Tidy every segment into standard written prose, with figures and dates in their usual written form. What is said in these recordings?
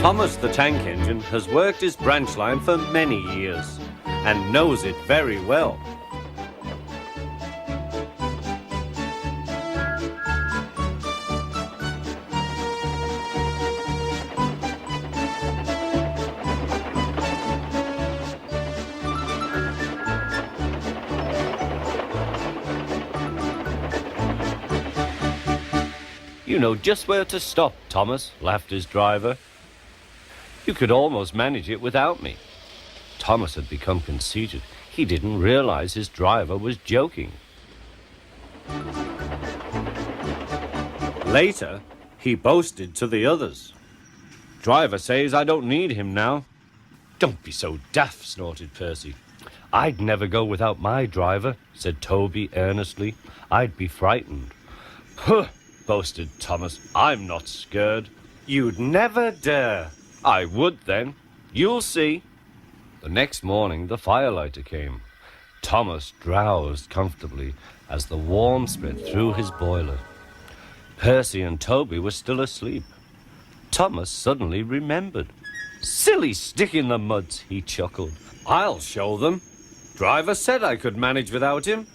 Thomas the tank engine has worked his branch line for many years and knows it very well. You know just where to stop, Thomas, laughed his driver. You could almost manage it without me. Thomas had become conceited. He didn't realize his driver was joking. Later, he boasted to the others. Driver says I don't need him now. Don't be so daft, snorted Percy. I'd never go without my driver, said Toby earnestly. I'd be frightened. Huh, boasted Thomas. I'm not scared. You'd never dare. I would then. You'll see. The next morning, the firelighter came. Thomas drowsed comfortably as the warmth spread through his boiler. Percy and Toby were still asleep. Thomas suddenly remembered. Silly stick in the muds, he chuckled. I'll show them. Driver said I could manage without him.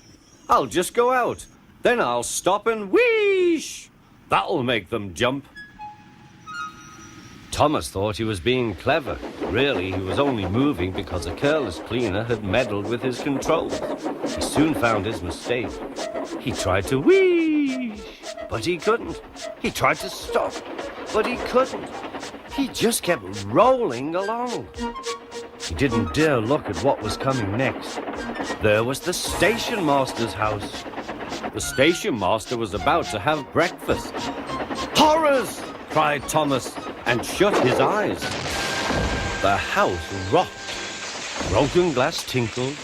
I'll just go out. Then I'll stop and wheesh! That'll make them jump. Thomas thought he was being clever. Really, he was only moving because a careless cleaner had meddled with his controls. He soon found his mistake. He tried to wheesh, but he couldn't. He tried to stop, but he couldn't. He just kept rolling along. He didn't dare look at what was coming next. There was the station master's house. The station master was about to have breakfast. Horrors! Cried Thomas and shut his eyes. The house rocked. Broken glass tinkled.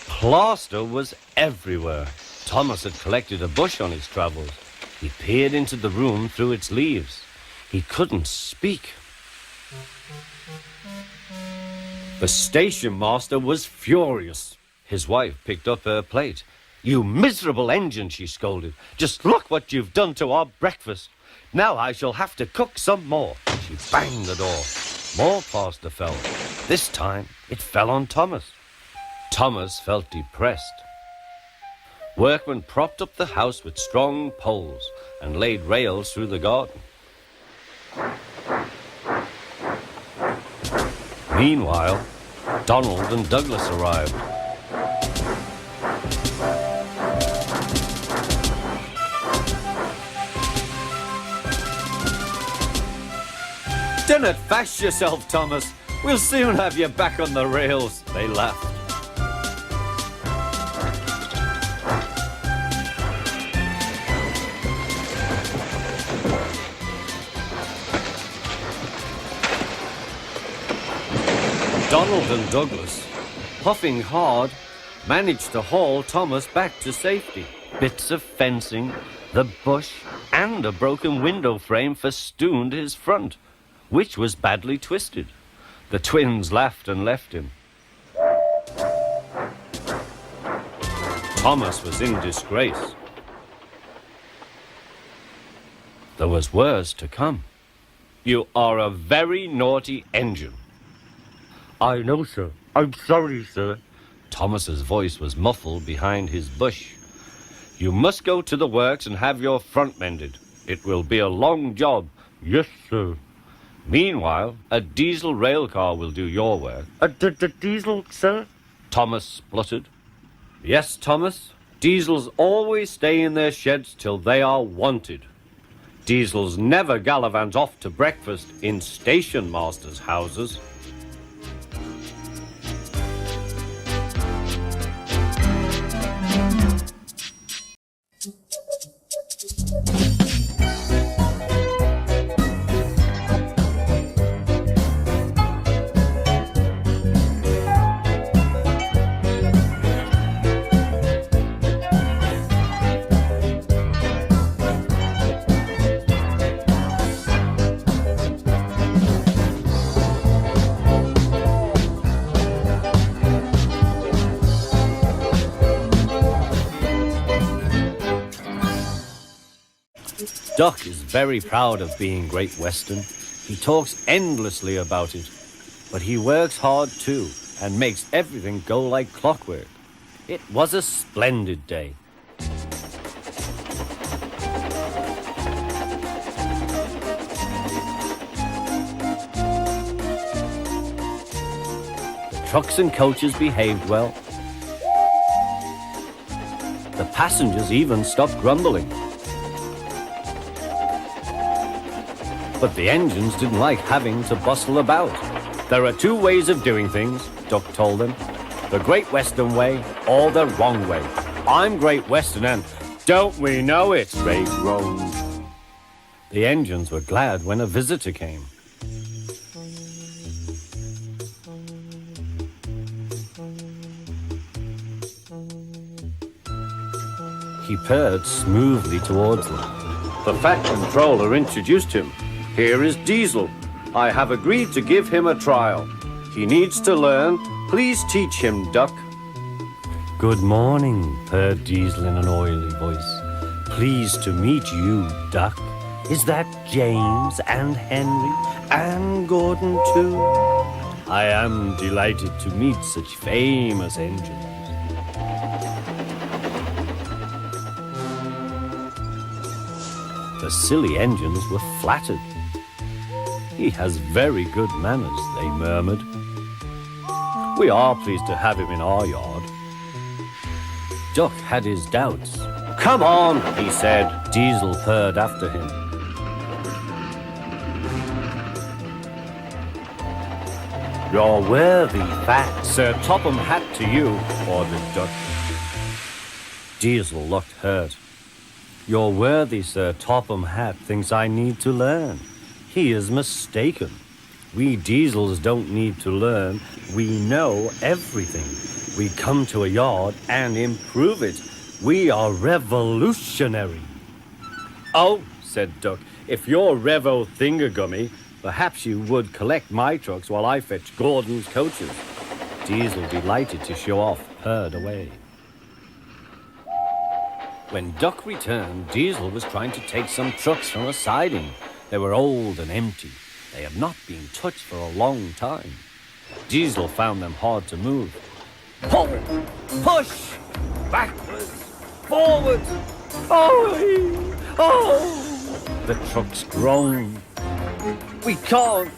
Plaster was everywhere. Thomas had collected a bush on his travels. He peered into the room through its leaves. He couldn't speak. The station master was furious. His wife picked up her plate. You miserable engine, she scolded. Just look what you've done to our breakfast. Now I shall have to cook some more. She banged the door. More plaster fell. This time it fell on Thomas. Thomas felt depressed. Workmen propped up the house with strong poles and laid rails through the garden. Meanwhile, Donald and Douglas arrived. Don't fash yourself, Thomas. We'll soon have you back on the rails, they laughed. Donald and Douglas, puffing hard, managed to haul Thomas back to safety. Bits of fencing, the bush, and a broken window frame festooned his front, which was badly twisted. The twins laughed and left him. Thomas was in disgrace. There was worse to come. You are a very naughty engine. I know, sir. I'm sorry, sir. Thomas's voice was muffled behind his bush. You must go to the works and have your front mended. It will be a long job. Yes, sir. Meanwhile, a diesel rail car will do your work. The diesel, sir? Thomas spluttered. Yes, Thomas. Diesels always stay in their sheds till they are wanted. Diesels never gallivant off to breakfast in station masters' houses. Duck is very proud of being Great Western. He talks endlessly about it, but he works hard too and makes everything go like clockwork. It was a splendid day. The trucks and coaches behaved well. The passengers even stopped grumbling. But the engines didn't like having to bustle about. There are two ways of doing things, Duck told them. The Great Western Way or the wrong way. I'm Great Western and don't we know it, Ray groaned. The engines were glad when a visitor came. He purred smoothly towards them. The Fat Controller introduced him. Here is Diesel. I have agreed to give him a trial. He needs to learn. Please teach him, Duck. Good morning, purred Diesel in an oily voice. Pleased to meet you, Duck. Is that James and Henry and Gordon too? I am delighted to meet such famous engines. The silly engines were flattered. He has very good manners, they murmured. We are pleased to have him in our yard. Duck had his doubts. Come on, he said. Diesel purred after him. You're worthy, Fat. Sir Topham Hat to you, ordered Duck. Diesel looked hurt. Your worthy Sir Topham Hat thinks I need to learn. He is mistaken. We Diesels don't need to learn. We know everything. We come to a yard and improve it. We are revolutionary. Oh, said Duck, if you're Revo Thingagummy, perhaps you would collect my trucks while I fetch Gordon's coaches. Diesel, delighted to show off, purred away. When Duck returned, Diesel was trying to take some trucks from a siding. They were old and empty. They had not been touched for a long time. Diesel found them hard to move. Pull! Push! Backwards! Forwards! Oh! The trucks groaned. We can't!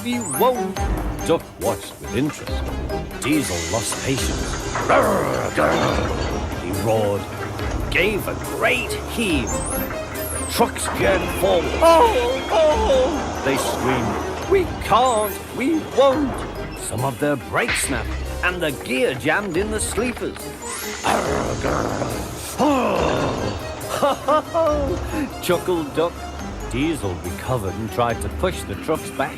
We won't! Duck watched with interest. Diesel lost patience. Grr, grr. He roared, gave a great heave. The trucks veered forward. Oh! They screamed. We can't! We won't! Some of their brakes snapped, and the gear jammed in the sleepers. Grr, grr. Oh! Chuckled Duck. Diesel recovered and tried to push the trucks back,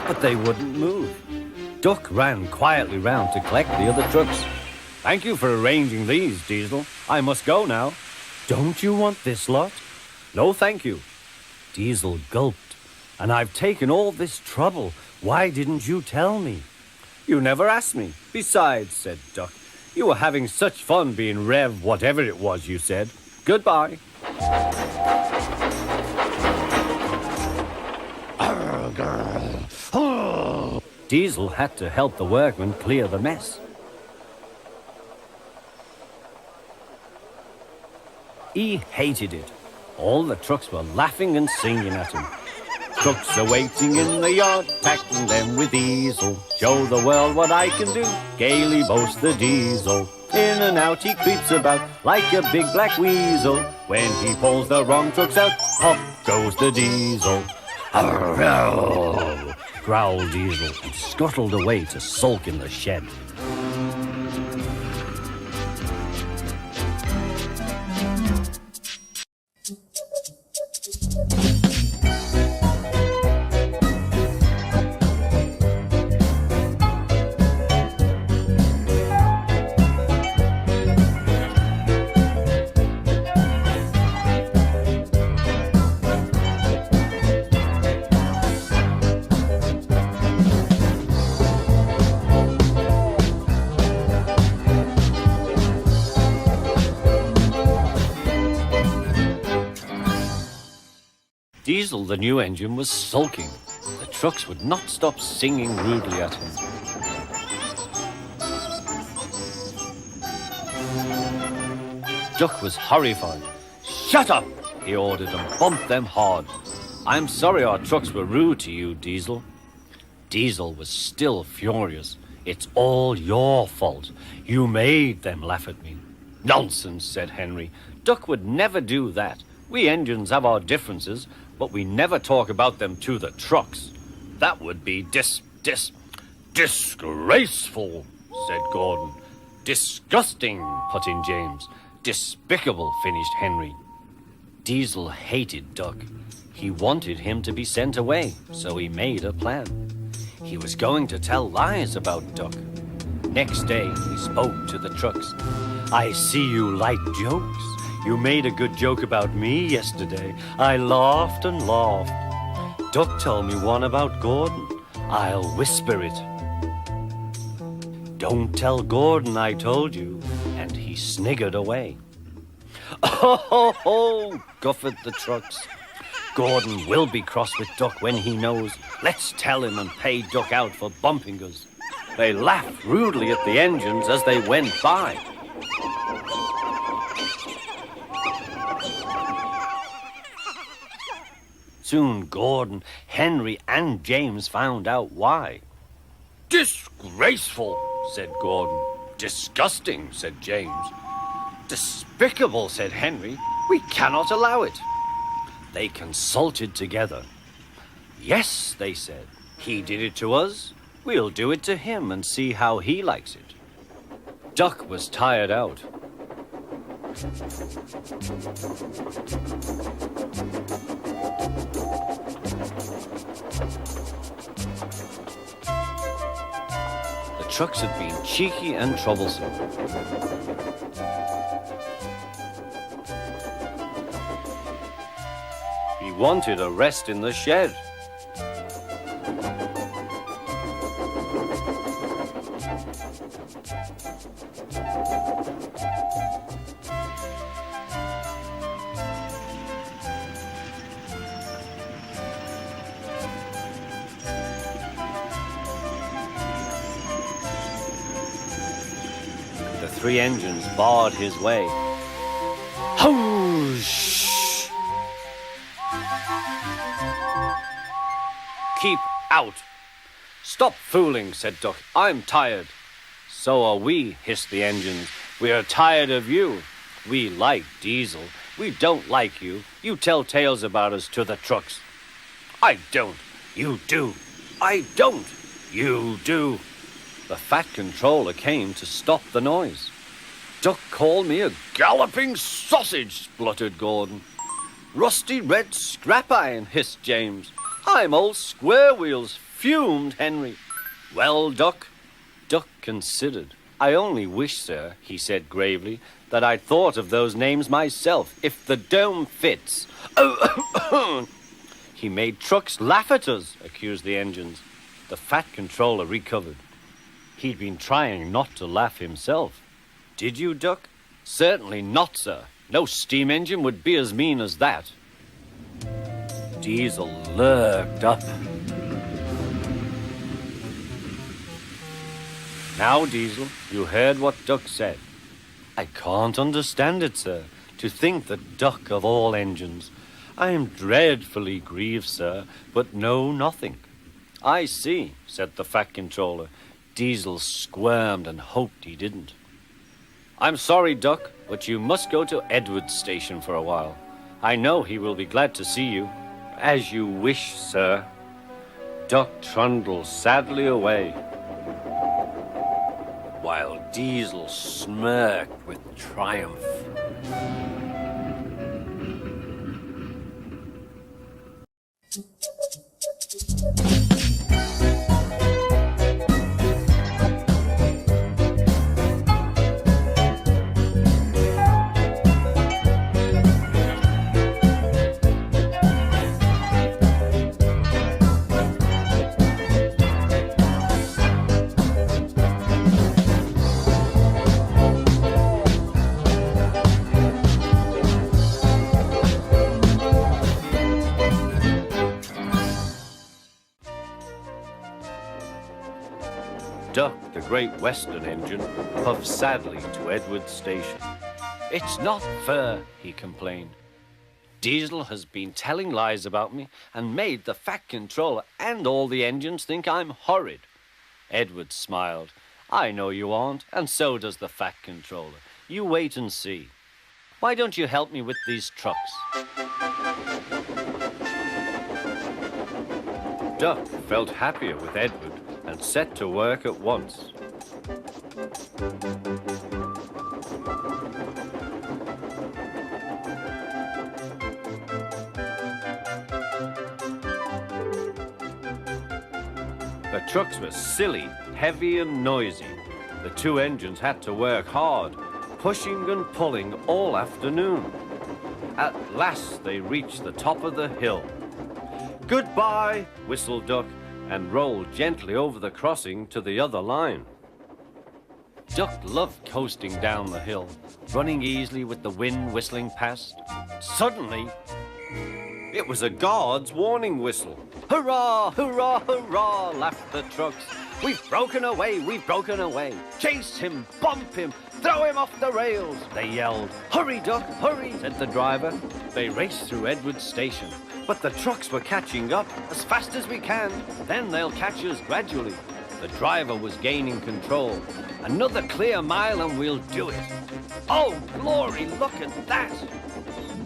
but they wouldn't move. Duck ran quietly round to collect the other trucks. Thank you for arranging these, Diesel. I must go now. Don't you want this lot? No, thank you. Diesel gulped. And I've taken all this trouble. Why didn't you tell me? You never asked me. Besides, said Duck, you were having such fun being Rev whatever it was you said. Goodbye. Diesel had to help the workmen clear the mess. He hated it. All the trucks were laughing and singing at him. Trucks are waiting in the yard, tackling them with Diesel. Show the world what I can do, gaily boasts the Diesel. In and out he creeps about like a big black weasel. When he pulls the wrong trucks out, pop goes the Diesel. Arr, growled Diesel and scuttled away to sulk in the shed. Diesel, the new engine, was sulking. The trucks would not stop singing rudely at him. Duck was horrified. "Shut up!" he ordered and bumped them hard. "I'm sorry our trucks were rude to you, Diesel." Diesel was still furious. "It's all your fault. You made them laugh at me." "Nonsense," said Henry. "Duck would never do that. We engines have our differences, but we never talk about them to the trucks. That would be disgraceful," said Gordon. "Disgusting," put in James. "Despicable," finished Henry. Diesel hated Duck. He wanted him to be sent away, so he made a plan. He was going to tell lies about Duck. Next day, he spoke to the trucks. "I see you like jokes. You made a good joke about me yesterday. I laughed and laughed. Duck told me one about Gordon. I'll whisper it. Don't tell Gordon I told you." And he sniggered away. "Oh, ho, ho," guffawed the trucks. "Gordon will be cross with Duck when he knows. Let's tell him and pay Duck out for bumping us." They laughed rudely at the engines as they went by. Soon Gordon, Henry, and James found out why. "Disgraceful," said Gordon. "Disgusting," said James. "Despicable," said Henry. "We cannot allow it." They consulted together. "Yes," they said, "he did it to us. We'll do it to him and see how he likes it." Duck was tired out. The trucks had been cheeky and troublesome. He wanted a rest in the shed. The three engines barred his way. Whoosh! "Keep out!" "Stop fooling," said Duck. "I'm tired." "So are we," hissed the engines. "We are tired of you. We like Diesel. We don't like you. You tell tales about us to the trucks." "I don't." "You do." "I don't." "You do." The Fat Controller came to stop the noise. "Duck called me a galloping sausage," spluttered Gordon. "Rusty red scrap iron," hissed James. "I'm old Square Wheels," fumed Henry. "Well, Duck?" Duck considered. "I only wish, sir," he said gravely, "that I'd thought of those names myself. If the dome fits." "Oh, he made trucks laugh at us," accused the engines. The Fat Controller recovered. He'd been trying not to laugh himself. "Did you, Duck?" "Certainly not, sir. No steam engine would be as mean as that." Diesel lurked up. "Now, Diesel, you heard what Duck said." "I can't understand it, sir. To think that Duck of all engines. I am dreadfully grieved, sir, but know nothing." "I see," said the Fat Controller. Diesel squirmed and hoped he didn't. "I'm sorry, Duck, but you must go to Edward's station for a while. I know he will be glad to see you." "As you wish, sir." Duck trundled sadly away, while Diesel smirked with triumph. Duck, the great Western engine, puffed sadly to Edward's station. "It's not fair," he complained. "Diesel has been telling lies about me and made the Fat Controller and all the engines think I'm horrid." Edward smiled. "I know you aren't, and so does the Fat Controller. You wait and see. Why don't you help me with these trucks?" Duck felt happier with Edward and set to work at once. The trucks were silly, heavy and noisy. The two engines had to work hard, pushing and pulling all afternoon. At last they reached the top of the hill. "Goodbye," whistled Duck, and rolled gently over the crossing to the other line. Duck loved coasting down the hill, running easily with the wind whistling past. Suddenly, it was a guard's warning whistle. "Hurrah, hurrah, hurrah," laughed the trucks. We've broken away. Chase him, bump him, throw him off the rails," they yelled. "Hurry, Duck, hurry," said the driver. They raced through Edward's station, but the trucks were catching up. "As fast as we can, then they'll catch us gradually." The driver was gaining control. "Another clear mile and we'll do it." "Oh, glory, look at that!"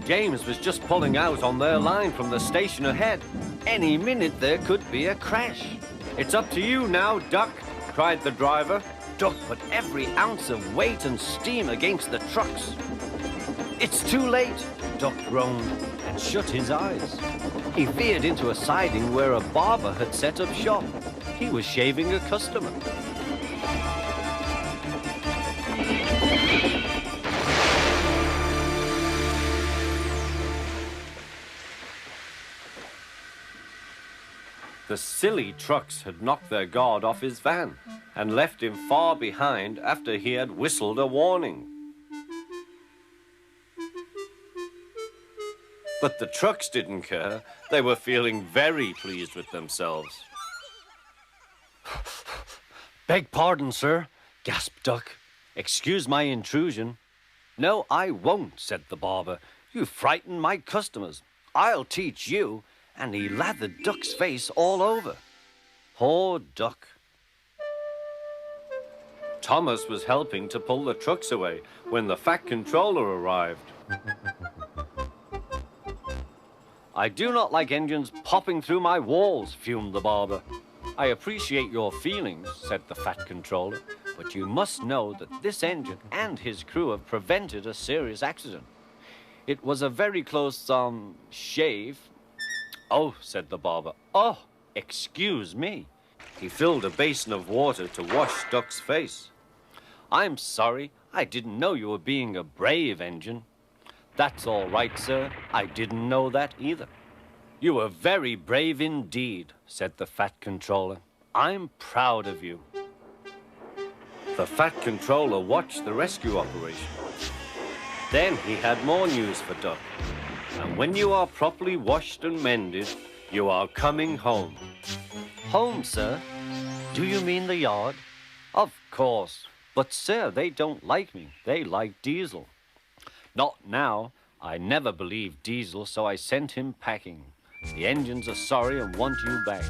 James was just pulling out on their line from the station ahead. Any minute there could be a crash. "It's up to you now, Duck," cried the driver. Duck put every ounce of weight and steam against the trucks. "It's too late," Duck groaned and shut his eyes. He veered into a siding where a barber had set up shop. He was shaving a customer. The silly trucks had knocked their guard off his van and left him far behind after he had whistled a warning. But the trucks didn't care. They were feeling very pleased with themselves. "Beg pardon, sir," gasped Duck. "Excuse my intrusion." "No, I won't," said the barber. "You frightened my customers. I'll teach you." And he lathered Duck's face all over. Poor Duck. Thomas was helping to pull the trucks away when the Fat Controller arrived. "I do not like engines popping through my walls," fumed the barber. "I appreciate your feelings," said the Fat Controller, "but you must know that this engine and his crew have prevented a serious accident. It was a very close, shave." "Oh," said the barber. "Oh, excuse me." He filled a basin of water to wash Duck's face. "I'm sorry. I didn't know you were being a brave engine." "That's all right, sir. I didn't know that either." "You were very brave indeed," said the Fat Controller. "I'm proud of you." The Fat Controller watched the rescue operation. Then he had more news for Duck. "And when you are properly washed and mended, you are coming home." "Home, sir? Do you mean the yard?" "Of course. But, sir, they don't like me. They like Diesel." "Not now. I never believed Diesel, so I sent him packing. The engines are sorry and want you back."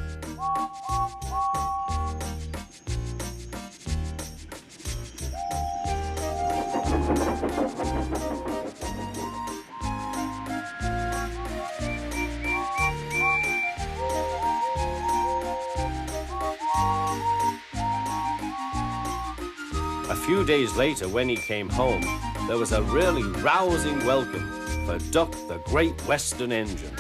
A few days later, when he came home, there was a really rousing welcome for Duck, the great Western engine.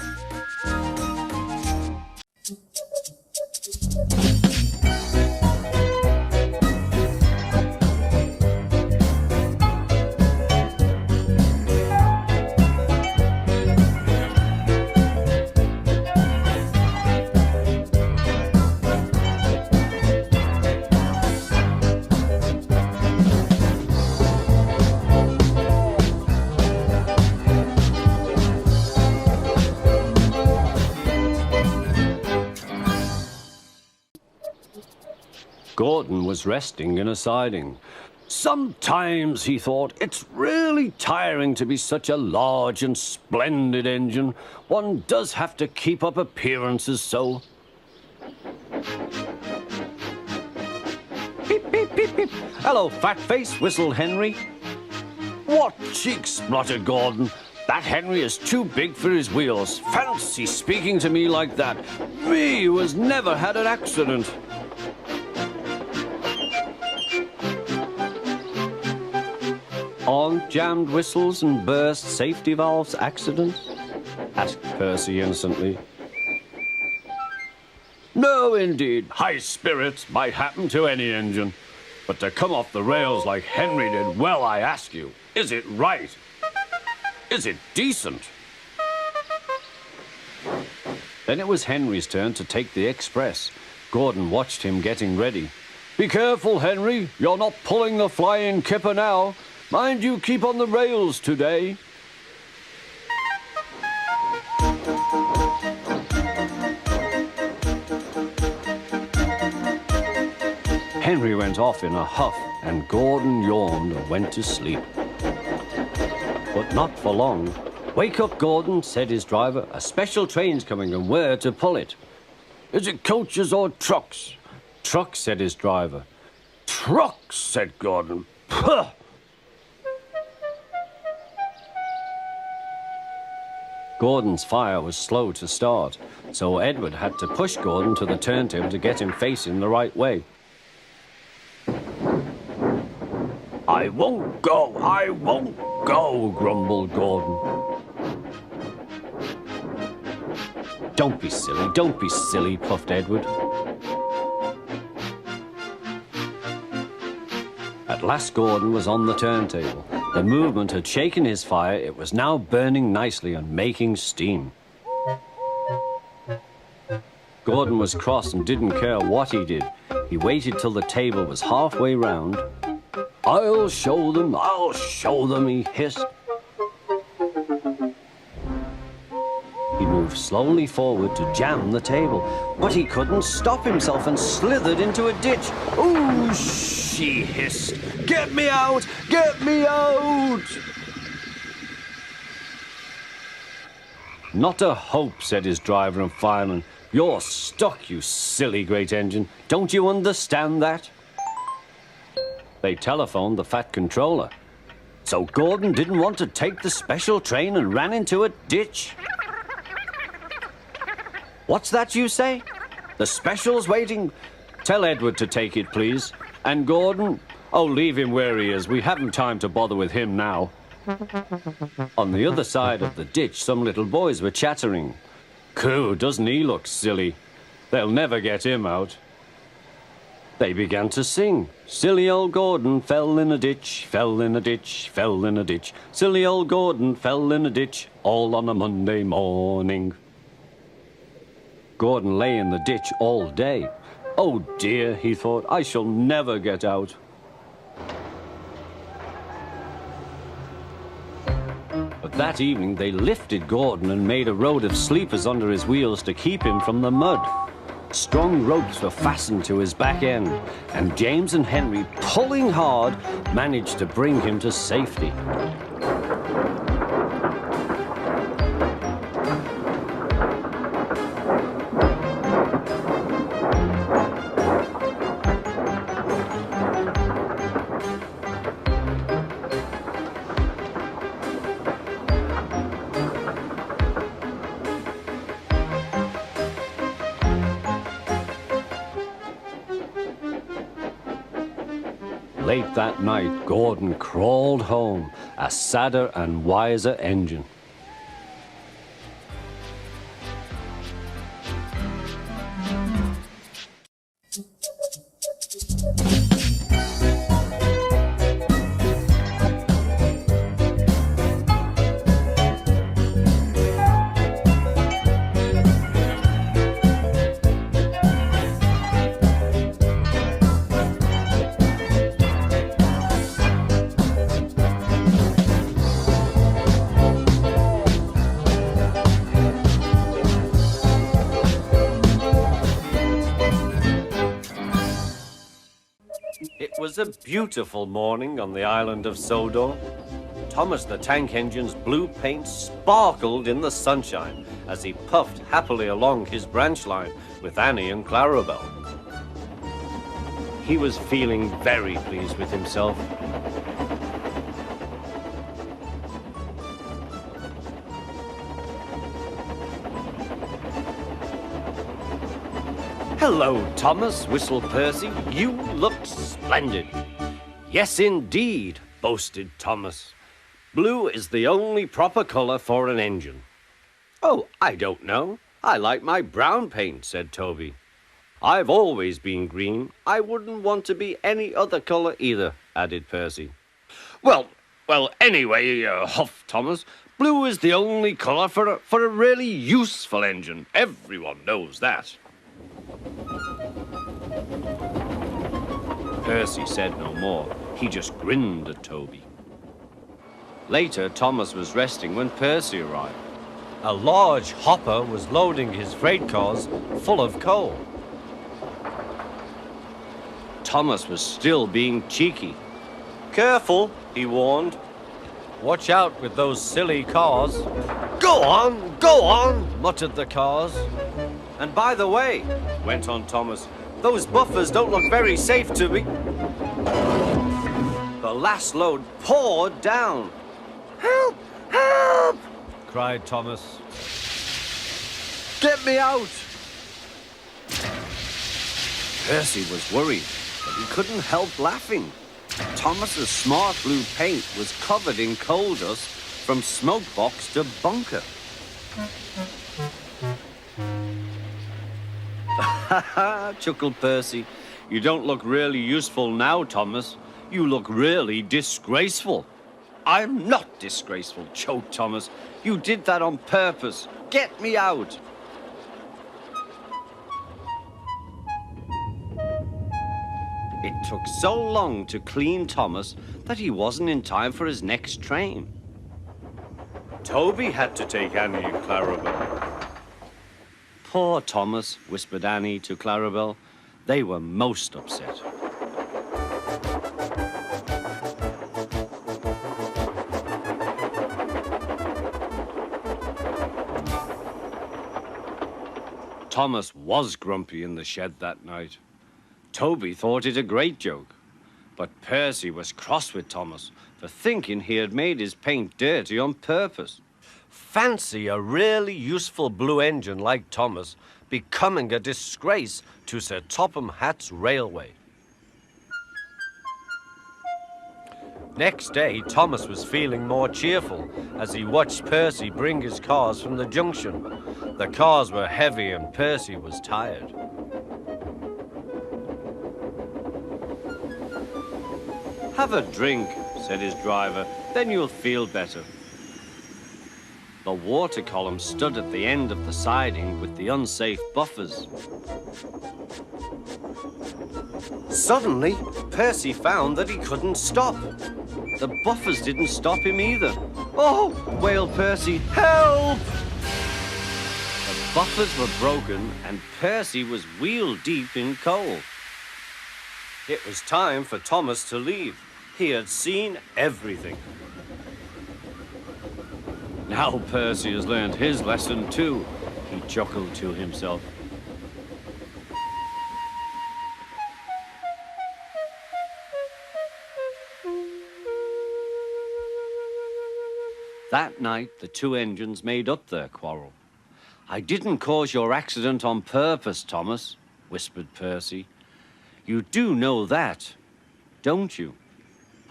Gordon was resting in a siding. Sometimes, he thought, it's really tiring to be such a large and splendid engine. One does have to keep up appearances so. Beep, beep, beep, beep. Hello, fat face, whistled Henry. What cheeks, spluttered Gordon. That Henry is too big for his wheels. Fancy speaking to me like that. Me, who has never had an accident. Aren't jammed whistles and burst safety valves accidents? Asked Percy innocently. No, indeed. High spirits might happen to any engine. But to come off the rails like Henry did, well, I ask you, is it right? Is it decent? Then it was Henry's turn to take the express. Gordon watched him getting ready. Be careful, Henry. You're not pulling the flying kipper now. Mind you keep on the rails today. Henry went off in a huff, and Gordon yawned and went to sleep. But not for long. Wake up, Gordon, said his driver. A special train's coming, and where to pull it? Is it coaches or trucks? Trucks, said his driver. Trucks, said Gordon. Puh! Gordon's fire was slow to start, so Edward had to push Gordon to the turntable to get him facing the right way. I won't go, grumbled Gordon. Don't be silly, puffed Edward. At last Gordon was on the turntable. The movement had shaken his fire. It was now burning nicely and making steam. Gordon was cross and didn't care what he did. He waited till the table was halfway round. I'll show them, he hissed. He moved slowly forward to jam the table, but he couldn't stop himself and slithered into a ditch. Ooh, she hissed. Get me out! Get me out! Not a hope, said his driver and fireman. You're stuck, you silly great engine. Don't you understand that? They telephoned the Fat Controller. So Gordon didn't want to take the special train and ran into a ditch. What's that you say? The special's waiting. Tell Edward to take it, please. And Gordon? Oh, leave him where he is. We haven't time to bother with him now. On the other side of the ditch, some little boys were chattering. Coo, doesn't he look silly? They'll never get him out. They began to sing. Silly old Gordon fell in a ditch, fell in a ditch, fell in a ditch. Silly old Gordon fell in a ditch, all on a Monday morning. Gordon lay in the ditch all day. Oh dear, he thought, I shall never get out. But that evening they lifted Gordon and made a road of sleepers under his wheels to keep him from the mud. Strong ropes were fastened to his back end, and James and Henry, pulling hard, managed to bring him to safety. Late that night, Gordon crawled home, a sadder and wiser engine. was a beautiful morning on the island of Sodor. Thomas the Tank Engine's blue paint sparkled in the sunshine as he puffed happily along his branch line with Annie and Clarabelle. He was feeling very pleased with himself. "Hello, Thomas," whistled Percy. "You look splendid." "Yes, indeed," boasted Thomas. "Blue is the only proper color for an engine." "Oh, I don't know. I like my brown paint," said Toby. "I've always been green. I wouldn't want to be any other color either," added Percy. Well, anyway, huffed Thomas, "blue is the only color for a really useful engine. Everyone knows that." Percy said no more. He just grinned at Toby. Later, Thomas was resting when Percy arrived. A large hopper was loading his freight cars full of coal. Thomas was still being cheeky. "Careful," he warned. "Watch out with those silly cars." Go on, muttered the cars. "And by the way," went on Thomas, "those buffers don't look very safe to me." The last load poured down. "Help! Help!" cried Thomas. "Get me out!" Percy was worried, but he couldn't help laughing. Thomas's smart blue paint was covered in coal dust from smoke box to bunker. "Ha ha!" chuckled Percy. "You don't look really useful now, Thomas. You look really disgraceful." "I'm not disgraceful," choked Thomas. "You did that on purpose. Get me out." It took so long to clean Thomas that he wasn't in time for his next train. Toby had to take Annie and Clarabelle. "Poor Thomas," whispered Annie to Clarabelle. They were most upset. Thomas was grumpy in the shed that night. Toby thought it a great joke, but Percy was cross with Thomas for thinking he had made his paint dirty on purpose. Fancy a really useful blue engine like Thomas becoming a disgrace to Sir Topham Hatt's railway. Next day, Thomas was feeling more cheerful as he watched Percy bring his cars from the junction. The cars were heavy and Percy was tired. "Have a drink," said his driver, "then you'll feel better." The water column stood at the end of the siding with the unsafe buffers. Suddenly, Percy found that he couldn't stop. The buffers didn't stop him either. "Oh!" wailed Percy. "Help!" The buffers were broken and Percy was wheel deep in coal. It was time for Thomas to leave. He had seen everything. "Now Percy has learned his lesson too," he chuckled to himself. That night, the two engines made up their quarrel. "I didn't cause your accident on purpose, Thomas," whispered Percy. "You do know that, don't you?"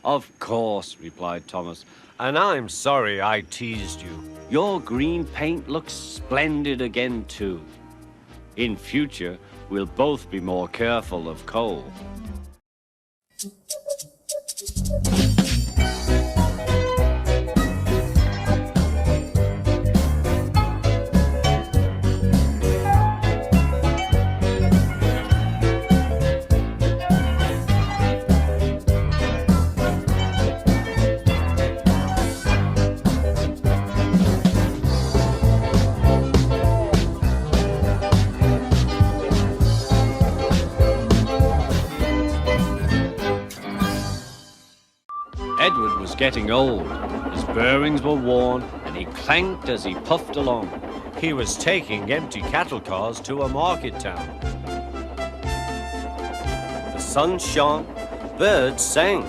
"Of course," replied Thomas, "and I'm sorry I teased you. Your green paint looks splendid again, too. In future, we'll both be more careful of coal." getting old. His bearings were worn, and he clanked as he puffed along. He was taking empty cattle cars to a market town. The sun shone, birds sang.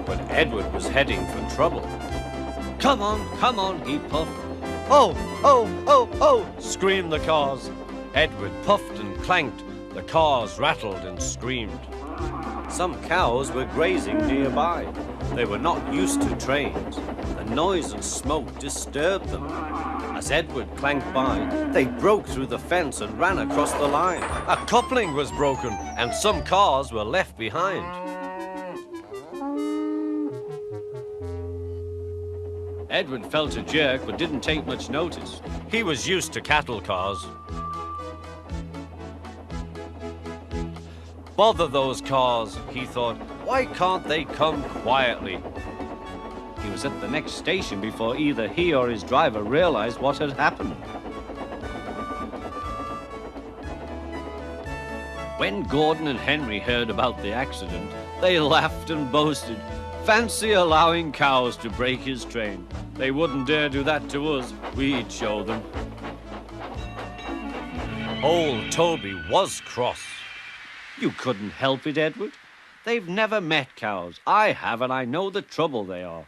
But Edward was heading for trouble. Come on, he puffed. Oh, oh, oh, oh, screamed the cars. Edward puffed and clanked. The cars rattled and screamed. Some cows were grazing nearby. They were not used to trains. The noise and smoke disturbed them. As Edward clanked by, they broke through the fence and ran across the line. A coupling was broken, and some cars were left behind. Edward felt a jerk but didn't take much notice. He was used to cattle cars. Bother those cars, he thought. Why can't they come quietly? He was at the next station before either he or his driver realized what had happened. When Gordon and Henry heard about the accident, they laughed and boasted. Fancy allowing cows to break his train. They wouldn't dare do that to us. We'd show them. Old Toby was cross. You couldn't help it, Edward. They've never met cows. I have, and I know the trouble they are.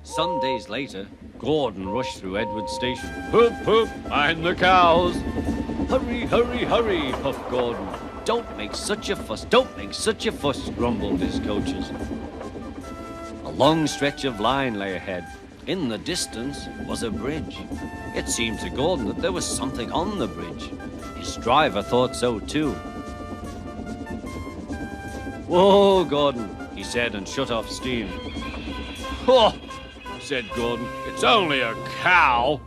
Some days later, Gordon rushed through Edward's station. Hoop, hoop, mind the cows. Hurry, hurry, hurry, puffed Gordon. Don't make such a fuss, don't make such a fuss, grumbled his coaches. A long stretch of line lay ahead. In the distance was a bridge. It seemed to Gordon that there was something on the bridge. His driver thought so too. Whoa, Gordon, he said and shut off steam. Oh, said Gordon, it's only a cow.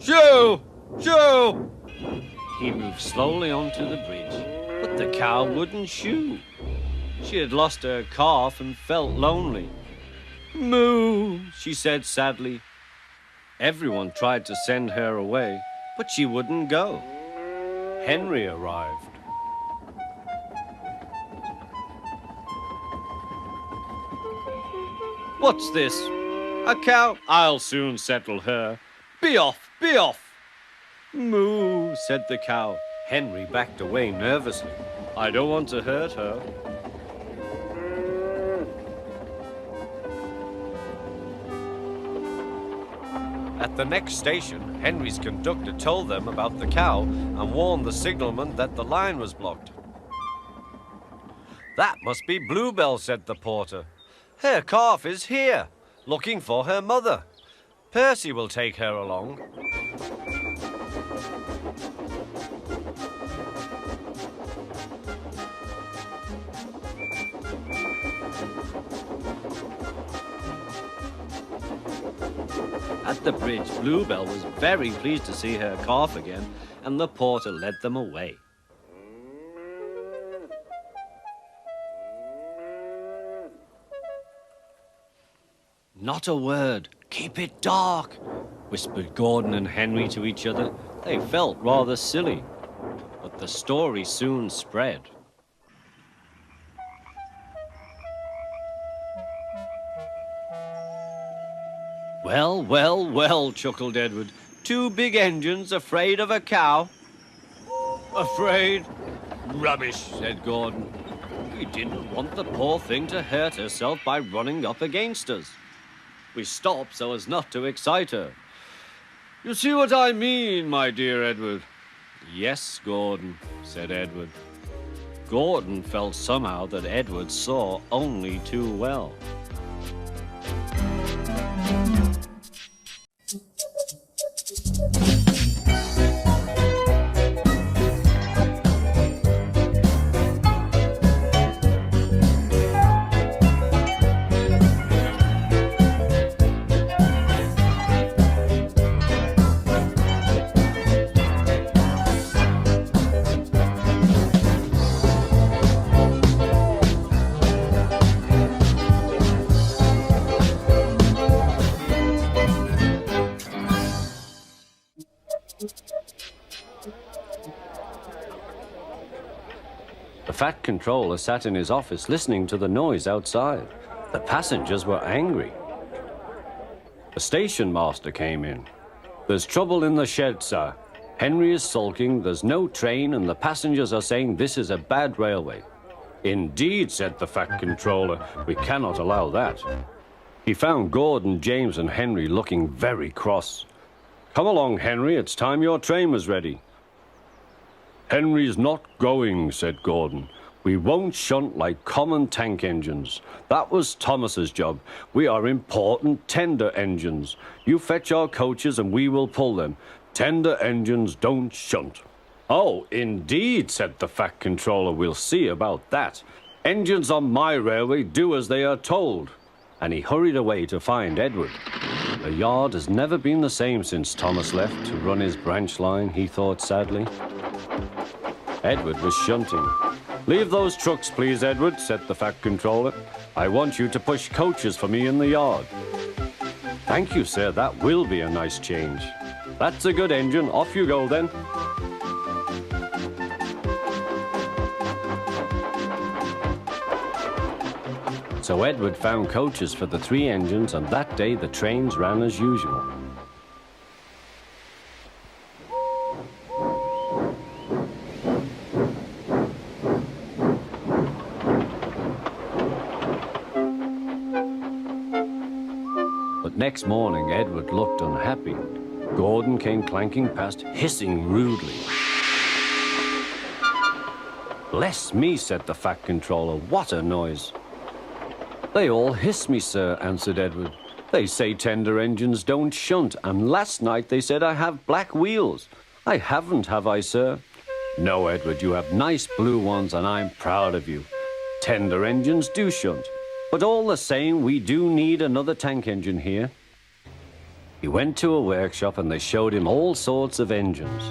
Shoo! Shoo! He moved slowly onto the bridge, but the cow wouldn't shoo. She had lost her calf and felt lonely. Moo, she said sadly. Everyone tried to send her away, but she wouldn't go. Henry arrived. What's this? A cow? I'll soon settle her. Be off, be off. Moo, said the cow. Henry backed away nervously. I don't want to hurt her. At the next station, Henry's conductor told them about the cow and warned the signalman that the line was blocked. That must be Bluebell, said the porter. Her calf is here, looking for her mother. Percy will take her along. At the bridge, Bluebell was very pleased to see her calf again, and the porter led them away. Not a word. Keep it dark, whispered Gordon and Henry to each other. They felt rather silly, but the story soon spread. Well, well, well, chuckled Edward. Two big engines afraid of a cow? Afraid? Rubbish, said Gordon. We didn't want the poor thing to hurt herself by running up against us. We stopped so as not to excite her. You see what I mean, my dear Edward? Yes, Gordon, said Edward. Gordon felt somehow that Edward saw only too well. fat controller sat in his office listening to the noise outside. The passengers were angry. The station master came in. "There's trouble in the shed, sir. Henry is sulking, there's no train, and the passengers are saying this is a bad railway." "Indeed," said the fat controller, "we cannot allow that." He found Gordon, James, and Henry looking very cross. "Come along, Henry, it's time your train was ready." "Henry's not going," said Gordon. "We won't shunt like common tank engines. That was Thomas's job. We are important tender engines. You fetch our coaches and we will pull them. Tender engines don't shunt." "Oh, indeed," said the fat controller. "We'll see about that. Engines on my railway do as they are told." And he hurried away to find Edward. The yard has never been the same since Thomas left to run his branch line, he thought sadly. Edward was shunting. "Leave those trucks, please, Edward," said the fat controller. "I want you to push coaches for me in the yard." "Thank you, sir, that will be a nice change." "That's a good engine. Off you go, then." So Edward found coaches for the 3 engines, and that day the trains ran as usual. But next morning, Edward looked unhappy. Gordon came clanking past, hissing rudely. "Bless me," said the fat controller, "what a noise." "They all hiss me, sir," answered Edward. "They say tender engines don't shunt, and last night they said I have black wheels. I haven't, have I, sir?" "No, Edward, you have nice blue ones, and I'm proud of you. Tender engines do shunt. But all the same, we do need another tank engine here." He went to a workshop, and they showed him all sorts of engines.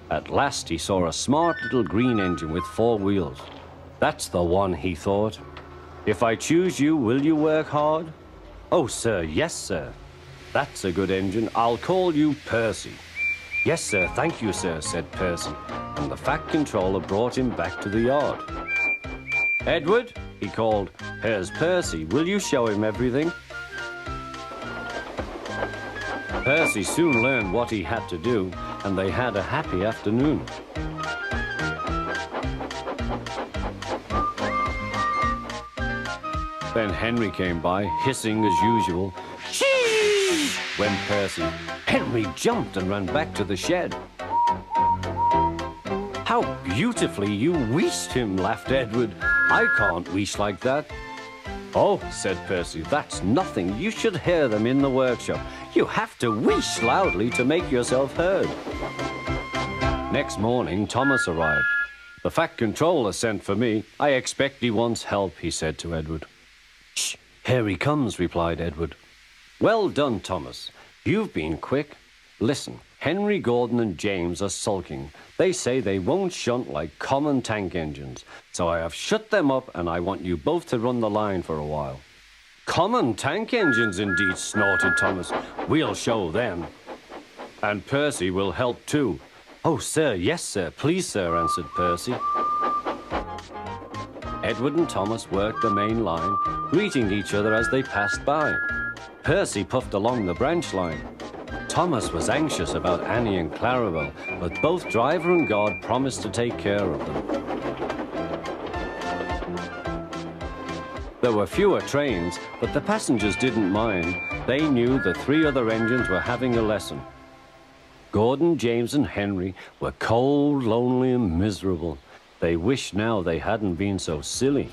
At last he saw a smart little green engine with 4 wheels. "That's the one," he thought. "If I choose you, will you work hard?" "Oh, sir, yes, sir." "That's a good engine. I'll call you Percy." "Yes, sir, thank you, sir," said Percy, and the fat controller brought him back to the yard. "Edward," he called, "here's Percy. Will you show him everything?" Percy soon learned what he had to do, and they had a happy afternoon. Then Henry came by, hissing as usual. "Shee!" went Percy. Henry jumped and ran back to the shed. "How beautifully you wheeshed him," laughed Edward. "I can't wheesh like that." "Oh," said Percy, "that's nothing. You should hear them in the workshop. You have to wheesh loudly to make yourself heard." Next morning, Thomas arrived. "The fat controller sent for me. I expect he wants help," he said to Edward. "Shh, here he comes," replied Edward. "Well done, Thomas. You've been quick. Listen, Henry, Gordon, and James are sulking. They say they won't shunt like common tank engines. So I have shut them up, and I want you both to run the line for a while." "Common tank engines, indeed," snorted Thomas. "We'll show them." "And Percy will help too." "Oh, sir, yes, sir. Please, sir," answered Percy. Edward and Thomas worked the main line, greeting each other as they passed by. Percy puffed along the branch line. Thomas was anxious about Annie and Clarabelle, but both driver and guard promised to take care of them. There were fewer trains, but the passengers didn't mind. They knew the 3 other engines were having a lesson. Gordon, James, and Henry were cold, lonely, and miserable. They wished now they hadn't been so silly.